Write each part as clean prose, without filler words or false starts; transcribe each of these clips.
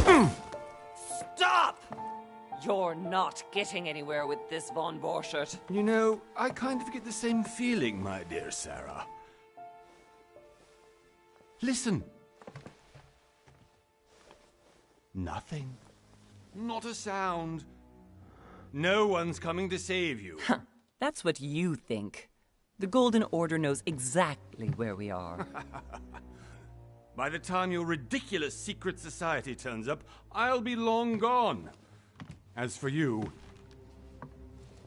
Stop! You're not getting anywhere with this, Von Borchert. You know, I kind of get the same feeling, my dear Sarah. Listen. Nothing. Not a sound. No one's coming to save you. That's what you think. The Golden Order knows exactly where we are. By the time your ridiculous secret society turns up, I'll be long gone. As for you,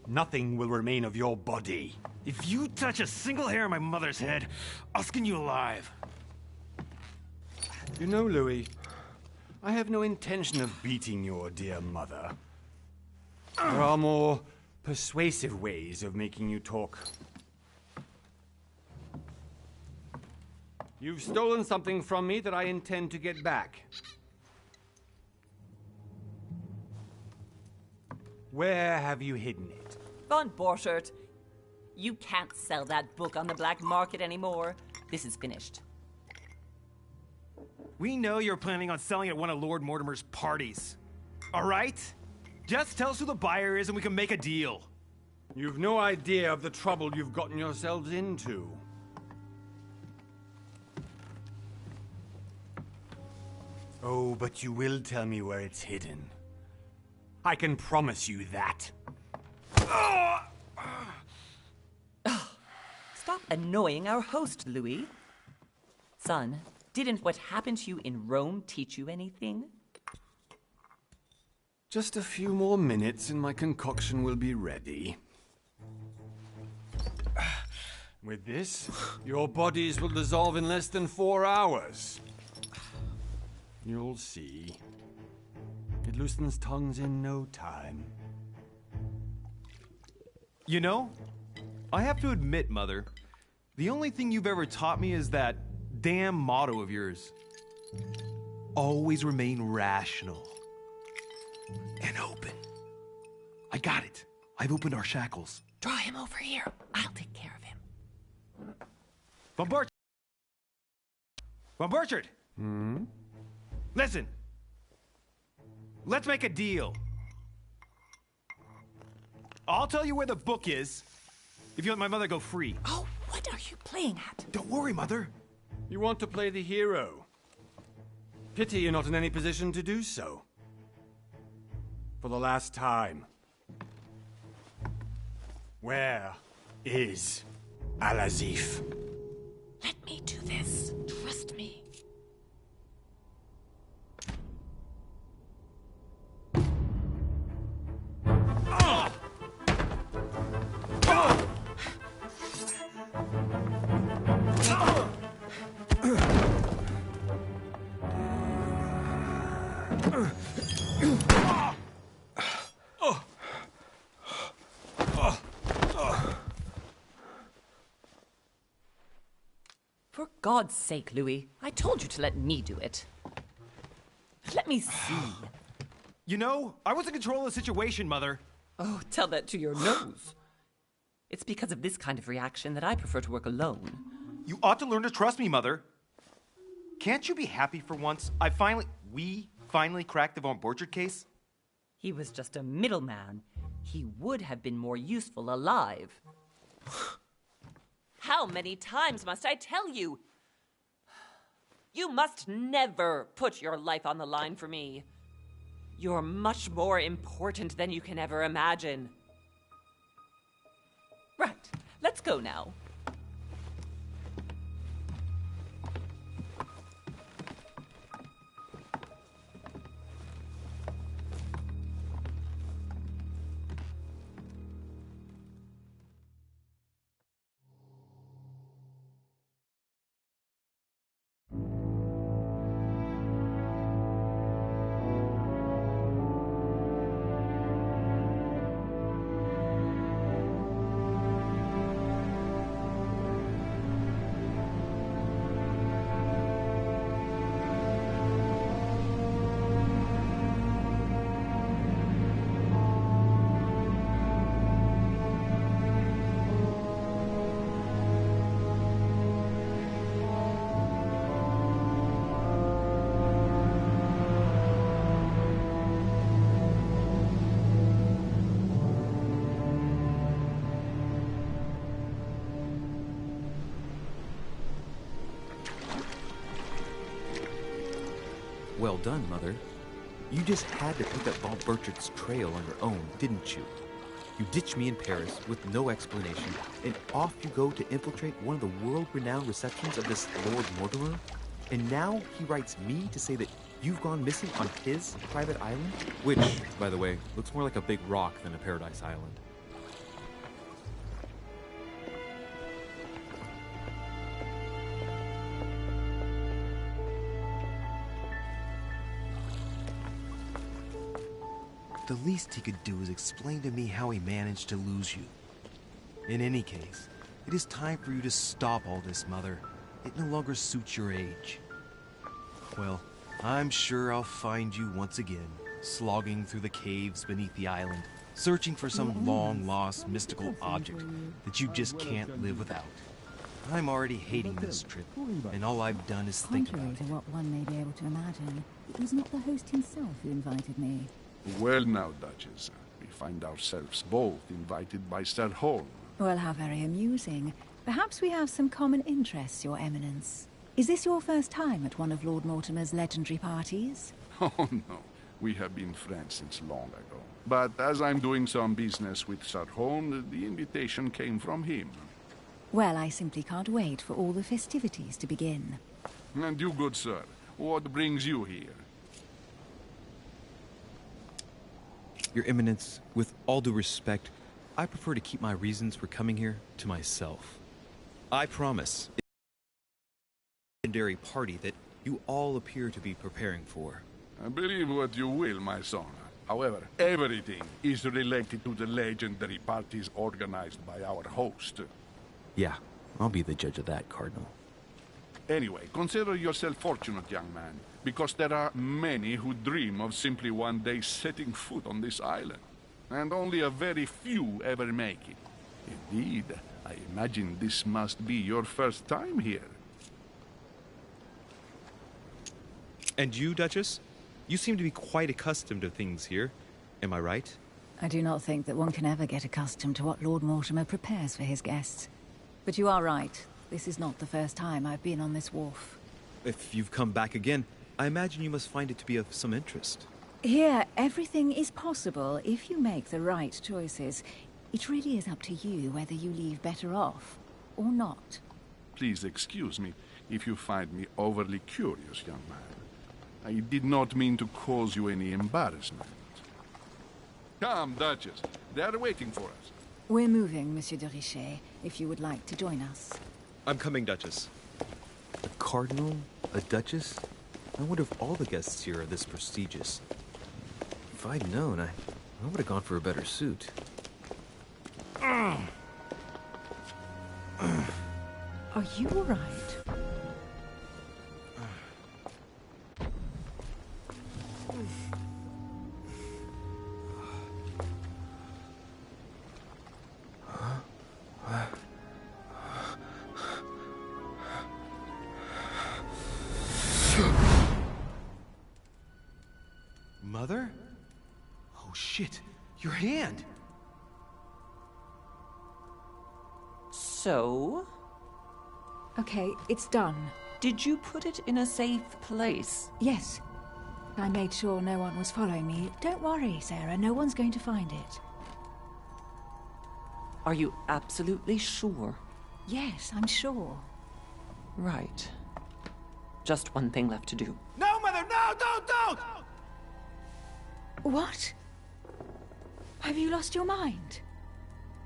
nothing will remain of your body. If you touch a single hair on my mother's head, I'll skin you alive. You know, Louis, I have no intention of beating your dear mother. There are more persuasive ways of making you talk. You've stolen something from me that I intend to get back. Where have you hidden it? Von Borchert, you can't sell that book on the black market anymore. This is finished. We know you're planning on selling at one of Lord Mortimer's parties. All right? Just tell us who the buyer is and we can make a deal. You've no idea of the trouble you've gotten yourselves into. Oh, but you will tell me where it's hidden. I can promise you that. Stop annoying our host, Louis. Son, didn't what happened to you in Rome teach you anything? Just a few more minutes and my concoction will be ready. With this, your bodies will dissolve in less than 4 hours. You'll see. It loosens tongues in no time. You know, I have to admit, Mother, the only thing you've ever taught me is that damn motto of yours. Always remain rational. And open. I got it. I've opened our shackles. Draw him over here. I'll take care of him. Von Borchert! Von Borchert! Listen. Let's make a deal. I'll tell you where the book is if you let my mother go free. Oh, what are you playing at? Don't worry, Mother. You want to play the hero. Pity you're not in any position to do so. For the last time. Where is Al-Azif? Let me do this. Trust me. For God's sake, Louis, I told you to let me do it. Let me see. You know, I was in control of the situation, Mother. Oh, tell that to your nose. It's because of this kind of reaction that I prefer to work alone. You ought to learn to trust me, Mother. Can't you be happy for once? We finally cracked the Von Borchert case? He was just a middleman. He would have been more useful alive. How many times must I tell you? You must never put your life on the line for me. You're much more important than you can ever imagine. Right, let's go now. well done, Mother. You just had to pick up Bob Burchard's trail on your own, didn't you? You ditched me in Paris with no explanation, and off you go to infiltrate one of the world-renowned receptions of this Lord Mortimer? And now he writes me to say that you've gone missing on his private island? Which, by the way, looks more like a big rock than a paradise island. The least he could do is explain to me how he managed to lose you. In any case, it is time for you to stop all this, Mother. It no longer suits your age. Well, I'm sure I'll find you once again, slogging through the caves beneath the island, searching for some long-lost mystical object that you just can't live without. I'm already hating this trip, and all I've done is think about Contrary it. to what one may be able to imagine, it was not the host himself who invited me. Well now, Duchess, we find ourselves both invited by Sir Holm. Well, how very amusing. Perhaps we have some common interests, Your Eminence. Is this your first time at one of Lord Mortimer's legendary parties? Oh no, we have been friends since long ago. But as I'm doing some business with Sir Holm, the invitation came from him. Well, I simply can't wait for all the festivities to begin. And you, good sir, what brings you here? Your Eminence, with all due respect, I prefer to keep my reasons for coming here to myself. I promise it's a legendary party that you all appear to be preparing for. Believe what you will, my son. However, everything is related to the legendary parties organized by our host. Yeah, I'll be the judge of that, Cardinal. Anyway, consider yourself fortunate, young man, because there are many who dream of simply one day setting foot on this island, and only a very few ever make it. Indeed, I imagine this must be your first time here. And you, Duchess? You seem to be quite accustomed to things here. Am I right? I do not think that one can ever get accustomed to what Lord Mortimer prepares for his guests. But you are right. This is not the first time I've been on this wharf. If you've come back again, I imagine you must find it to be of some interest. Here, everything is possible if you make the right choices. It really is up to you whether you leave better off or not. Please excuse me if you find me overly curious, young man. I did not mean to cause you any embarrassment. Come, Duchess. They are waiting for us. We're moving, Monsieur de Richet, if you would like to join us. I'm coming, Duchess. A cardinal? A duchess? I wonder if all the guests here are this prestigious. If I'd known, I would have gone for a better suit. Are you all right? Mother? Oh shit, your hand! So, Okay, it's done. did you put it in a safe place? Yes. I made sure no one was following me. Don't worry, Sarah, no one's going to find it. Are you absolutely sure? Yes, I'm sure. Right. Just one thing left to do. No, Mother, no, don't! What? Have you lost your mind?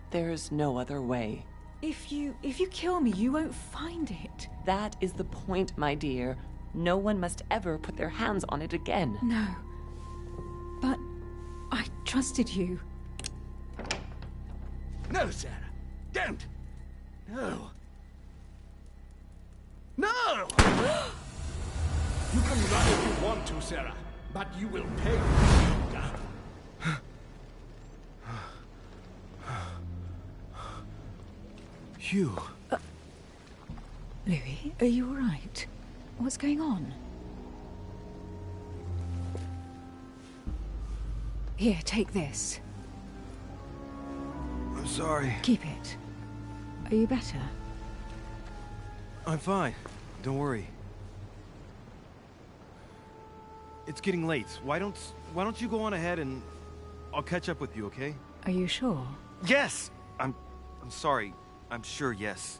There's no other way. If you kill me, you won't find it. That is the point, my dear. No one must ever put their hands on it again. No. But I trusted you. No, Sarah. Don't. No. No! You can run if you want to, Sarah, but you will pay. Hugh. Louis, are you all right? What's going on? Here, take this. I'm sorry. Keep it. Are you better? I'm fine. Don't worry. it's getting late. Why don't you go on ahead and I'll catch up with you, okay? Are you sure? Yes! I'm sorry. I'm sure, yes.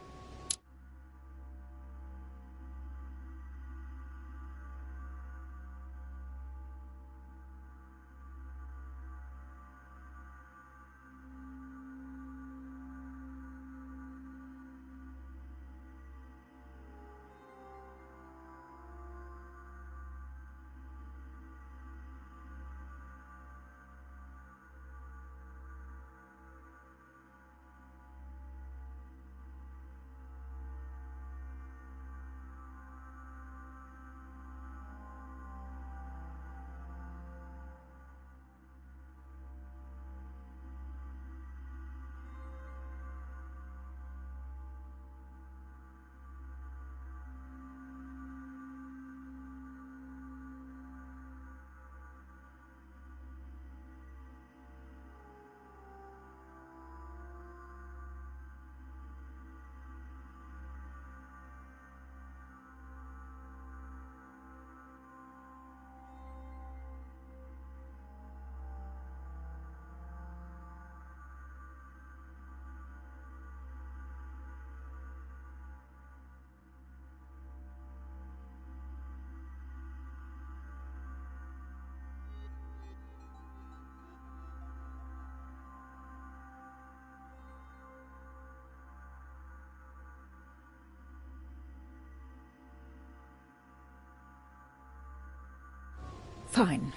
Fine.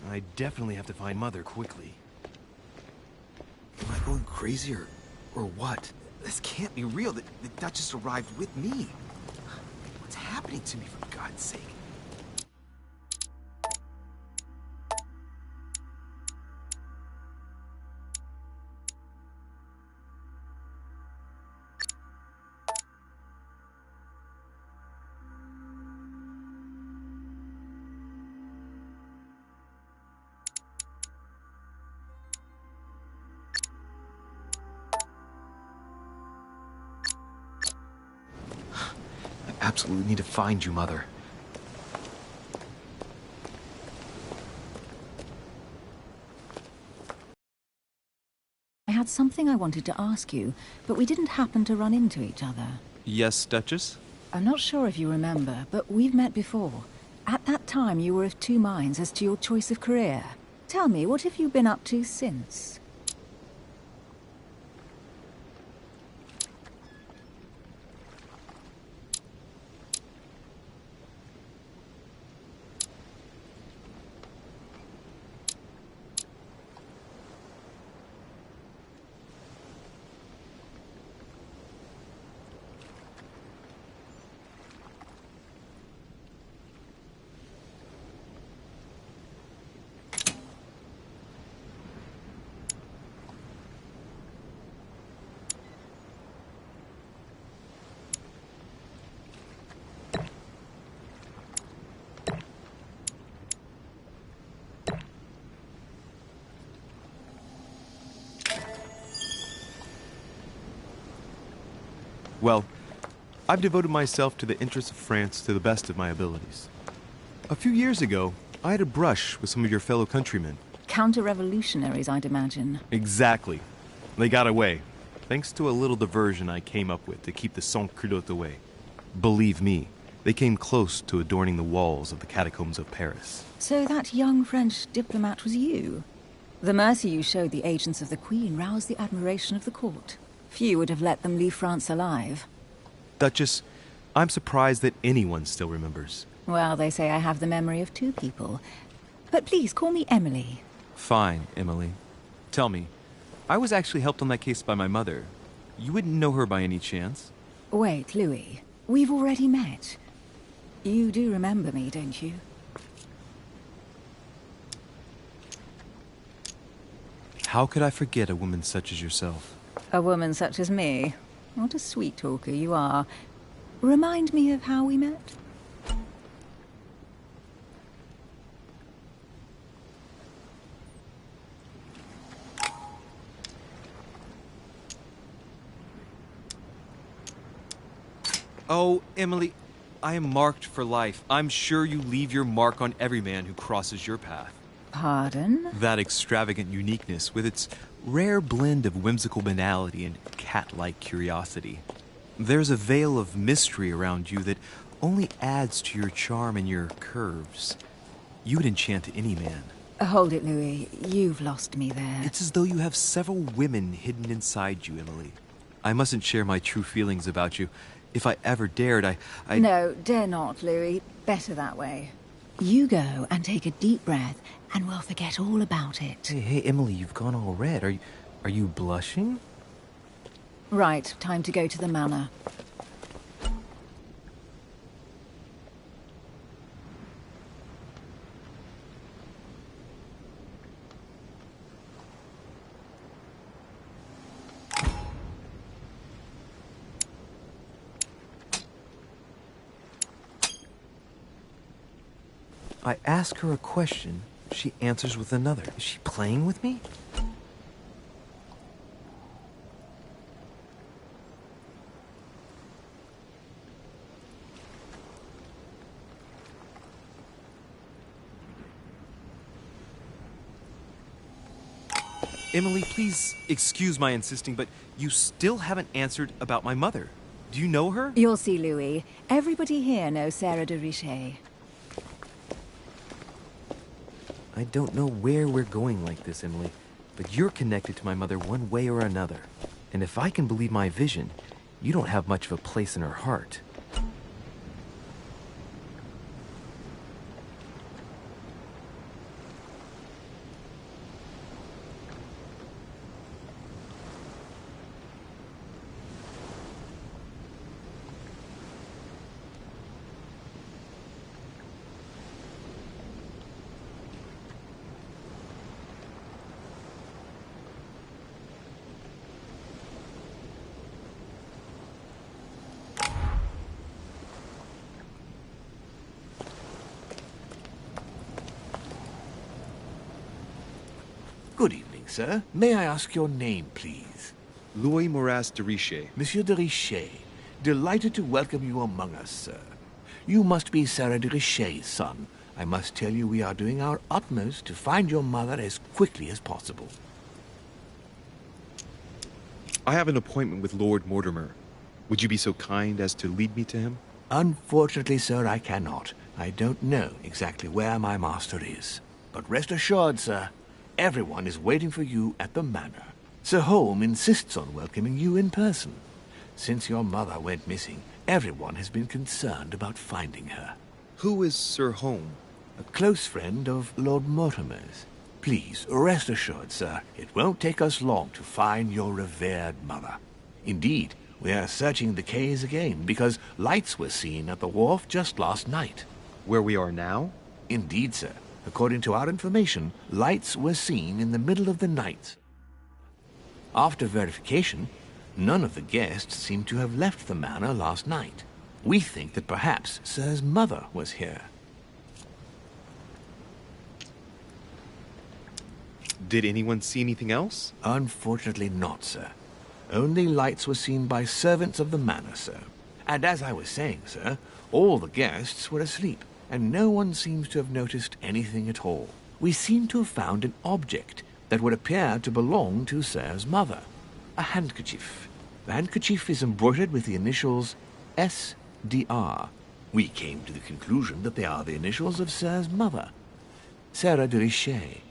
I definitely have to find Mother quickly. Am I going crazy or what? This can't be real. The Duchess arrived with me. What's happening to me, for God's sake? I absolutely need to find you, Mother. I had something I wanted to ask you, but we didn't happen to run into each other. Yes, Duchess? I'm not sure if you remember, but we've met before. At that time, you were of two minds as to your choice of career. Tell me, what have you been up to since? Well, I've devoted myself to the interests of France to the best of my abilities. A few years ago, I had a brush with some of your fellow countrymen. Counter-revolutionaries, I'd imagine. Exactly. They got away, thanks to a little diversion I came up with to keep the sans-culottes away. Believe me, they came close to adorning the walls of the catacombs of Paris. So that young French diplomat was you? The mercy you showed the agents of the Queen roused the admiration of the court. Few would have let them leave France alive. Duchess, I'm surprised that anyone still remembers. Well, they say I have the memory of two people. But please, call me Emily. Fine, Emily. Tell me, I was actually helped on that case by my mother. You wouldn't know her by any chance? Wait, Louis. We've already met. You do remember me, don't you? How could I forget a woman such as yourself? A woman such as me? What a sweet talker you are. Remind me of how we met? Oh, Emily, I am marked for life. I'm sure you leave your mark on every man who crosses your path. Pardon? That extravagant uniqueness, with its rare blend of whimsical banality and cat-like curiosity. There's a veil of mystery around you that only adds to your charm and your curves. You would enchant any man. Hold it, Louis. You've lost me there. It's as though you have several women hidden inside you, Emily. I mustn't share my true feelings about you. If I ever dared, I... No, dare not, Louis. Better that way. You go and take a deep breath, and we'll forget all about it. Hey, Emily, you've gone all red. Are you blushing? Right, time to go to the manor. I ask her a question, she answers with another. Is she playing with me? Emily, please excuse my insisting, but you still haven't answered about my mother. Do you know her? You'll see, Louis. Everybody here knows Sarah de Richet. I don't know where we're going like this, Emily, but you're connected to my mother one way or another. And if I can believe my vision, you don't have much of a place in her heart. Good evening, sir. May I ask your name, please? Louis Moras de Richet. Monsieur de Richet. Delighted to welcome you among us, sir. You must be Sarah de Richet's son. I must tell you we are doing our utmost to find your mother as quickly as possible. I have an appointment with Lord Mortimer. Would you be so kind as to lead me to him? Unfortunately, sir, I cannot. I don't know exactly where my master is. But rest assured, sir, everyone is waiting for you at the manor. Sir Holm insists on welcoming you in person. Since your mother went missing, everyone has been concerned about finding her. Who is Sir Holm? A close friend of Lord Mortimer's. Please, rest assured, sir, it won't take us long to find your revered mother. Indeed, we are searching the quays again because lights were seen at the wharf just last night. Where we are now? Indeed, sir. According to our information, lights were seen in the middle of the night. After verification, none of the guests seem to have left the manor last night. We think that perhaps Sir's mother was here. Did anyone see anything else? Unfortunately not, sir. Only lights were seen by servants of the manor, sir. And as I was saying, sir, all the guests were asleep, and no one seems to have noticed anything at all. We seem to have found an object that would appear to belong to Sir's mother. A handkerchief. The handkerchief is embroidered with the initials S.D.R. We came to the conclusion that they are the initials of Sir's mother, Sarah de Richet.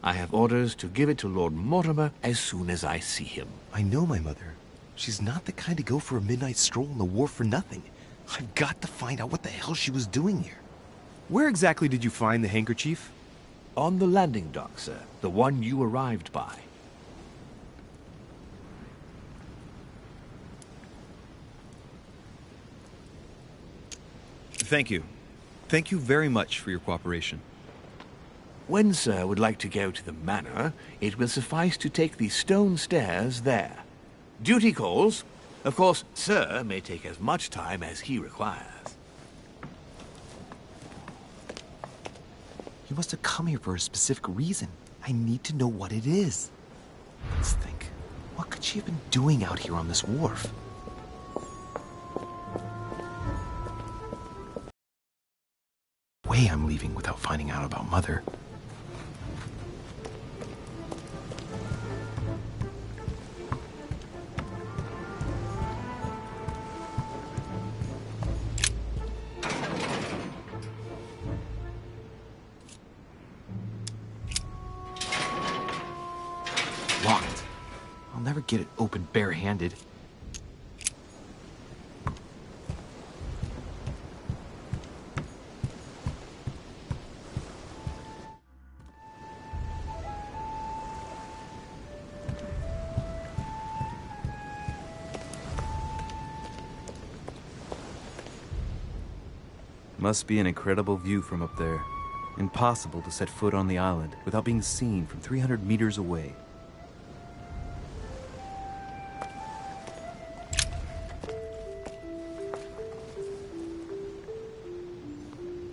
I have orders to give it to Lord Mortimer as soon as I see him. I know my mother. She's not the kind to go for a midnight stroll on the wharf for nothing. I've got to find out what the hell she was doing here. Where exactly did you find the handkerchief? On the landing dock, sir. The one you arrived by. Thank you. Thank you very much for your cooperation. When Sir would like to go to the manor, it will suffice to take the stone stairs there. Duty calls. Of course, Sir may take as much time as he requires. You must have come here for a specific reason. I need to know what it is. Let's think. What could she have been doing out here on this wharf? way I'm leaving without finding out about Mother. Locked. I'll never get it open barehanded. Must be an incredible view from up there. Impossible to set foot on the island without being seen from 300 meters away.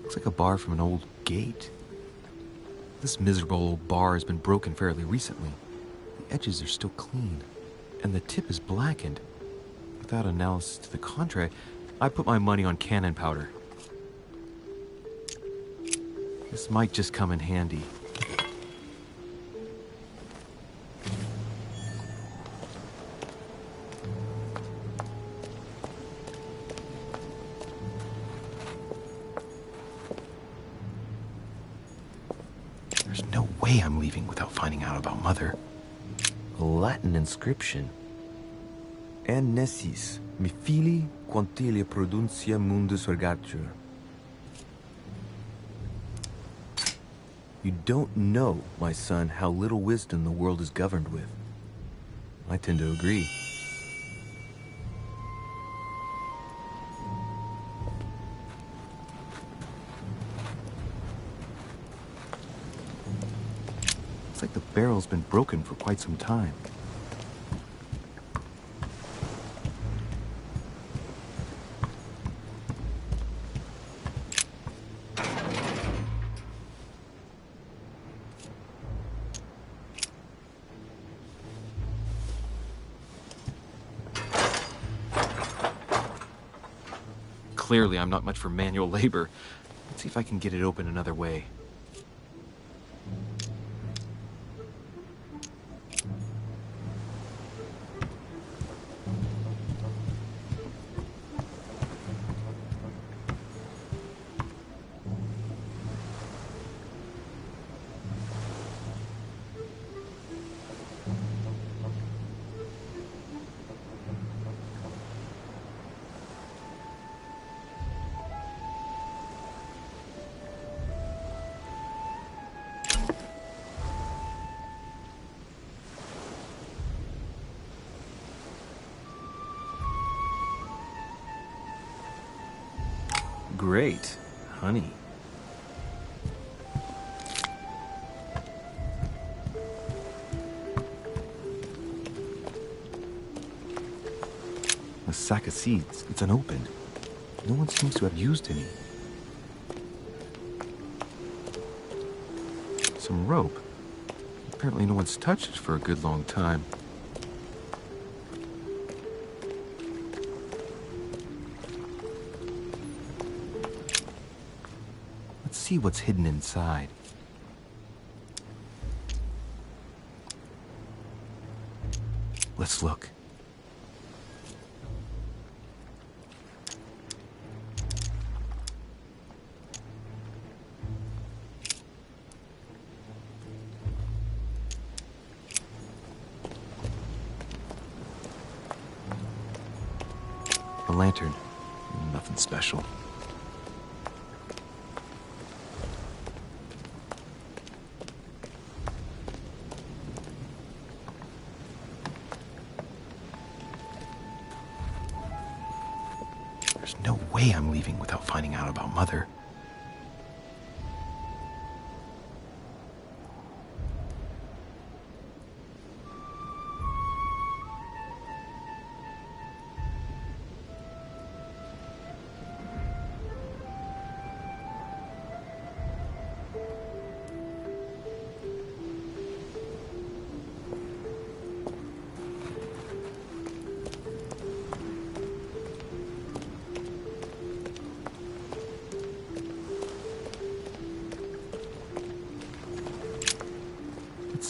Looks like a bar from an old gate. This miserable old bar has been broken fairly recently. The edges are still clean, and the tip is blackened. Without analysis to the contrary, I put my money on cannon powder. This might just come in handy. There's no way I'm leaving without finding out about Mother. A Latin inscription. En nessis, mi fili quantilia produncia mundus ergatur. You don't know, my son, how little wisdom the world is governed with. I tend to agree. It's like the barrel's been broken for quite some time. Clearly, I'm not much for manual labor. Let's see if I can get it open another way. Great. Honey. A sack of seeds. It's unopened. No one seems to have used any. Some rope. Apparently no one's touched it for a good long time. Let's see what's hidden inside. Let's look. A lantern. Nothing special. There's no way I'm leaving without finding out about Mother.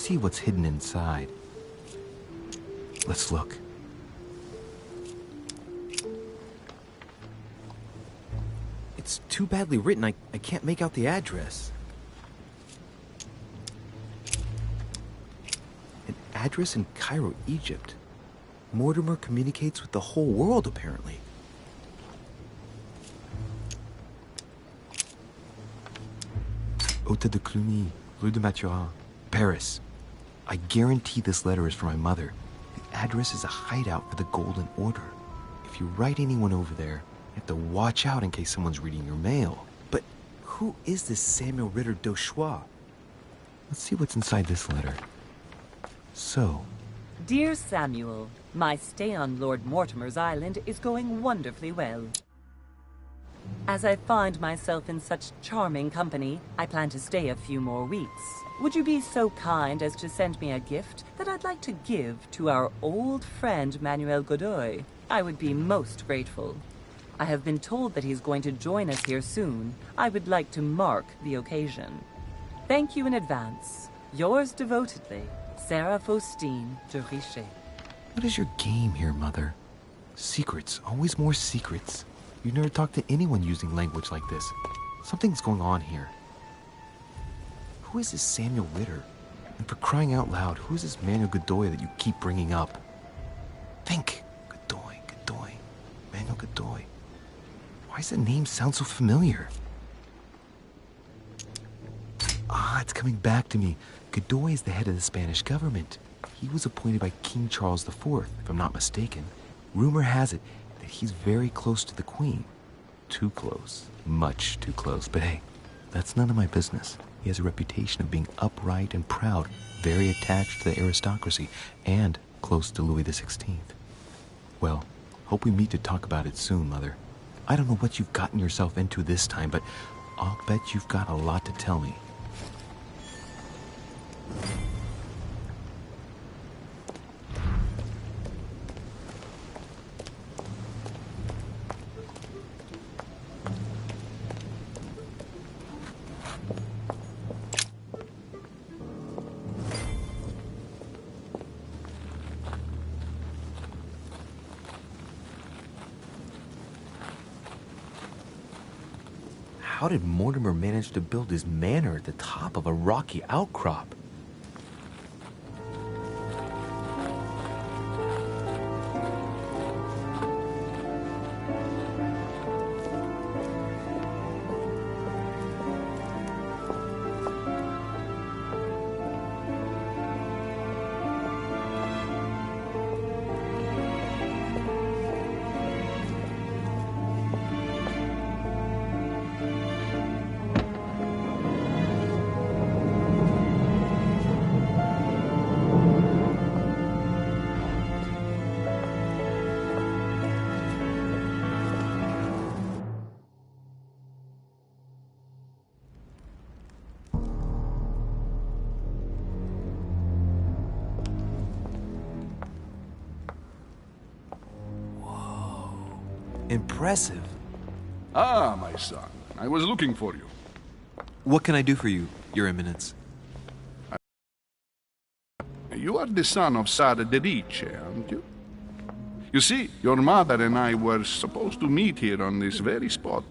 see what's hidden inside. Let's look. It's too badly written, I can't make out the address. An address in Cairo, Egypt. Mortimer communicates with the whole world, apparently. Hôtel de Cluny, Rue de Mathurin, Paris. I guarantee this letter is for my mother. The address is a hideout for the Golden Order. If you write anyone over there, you have to watch out in case someone's reading your mail. But who is this Samuel Ritter d'Auchois? Let's see what's inside this letter. So... Dear Samuel, my stay on Lord Mortimer's island is going wonderfully well. As I find myself in such charming company, I plan to stay a few more weeks. Would you be so kind as to send me a gift that I'd like to give to our old friend Manuel Godoy? I would be most grateful. I have been told that he's going to join us here soon. I would like to mark the occasion. Thank you in advance. Yours devotedly, Sarah Faustine de Richet. What is your game here, Mother? Secrets, always more secrets. You never talk to anyone using language like this. Something's going on here. Who is this Samuel Ritter? And for crying out loud, who is this Manuel Godoy that you keep bringing up? Think. Godoy. Manuel Godoy. Why does that name sound so familiar? Ah, it's coming back to me. Godoy is the head of the Spanish government. He was appointed by King Charles IV, if I'm not mistaken. Rumor has it that he's very close to the Queen. Too close. Much too close. But hey, that's none of my business. He has a reputation of being upright and proud, very attached to the aristocracy, and close to Louis XVI. Well, hope we meet to talk about it soon, Mother. I don't know what you've gotten yourself into this time, but I'll bet you've got a lot to tell me. How did Mortimer manage to build his manor at the top of a rocky outcrop? Impressive. Ah, my son. I was looking for you. What can I do for you, Your Eminence? You are the son of Sara de Riche, aren't you? You see, your mother and I were supposed to meet here on this very spot.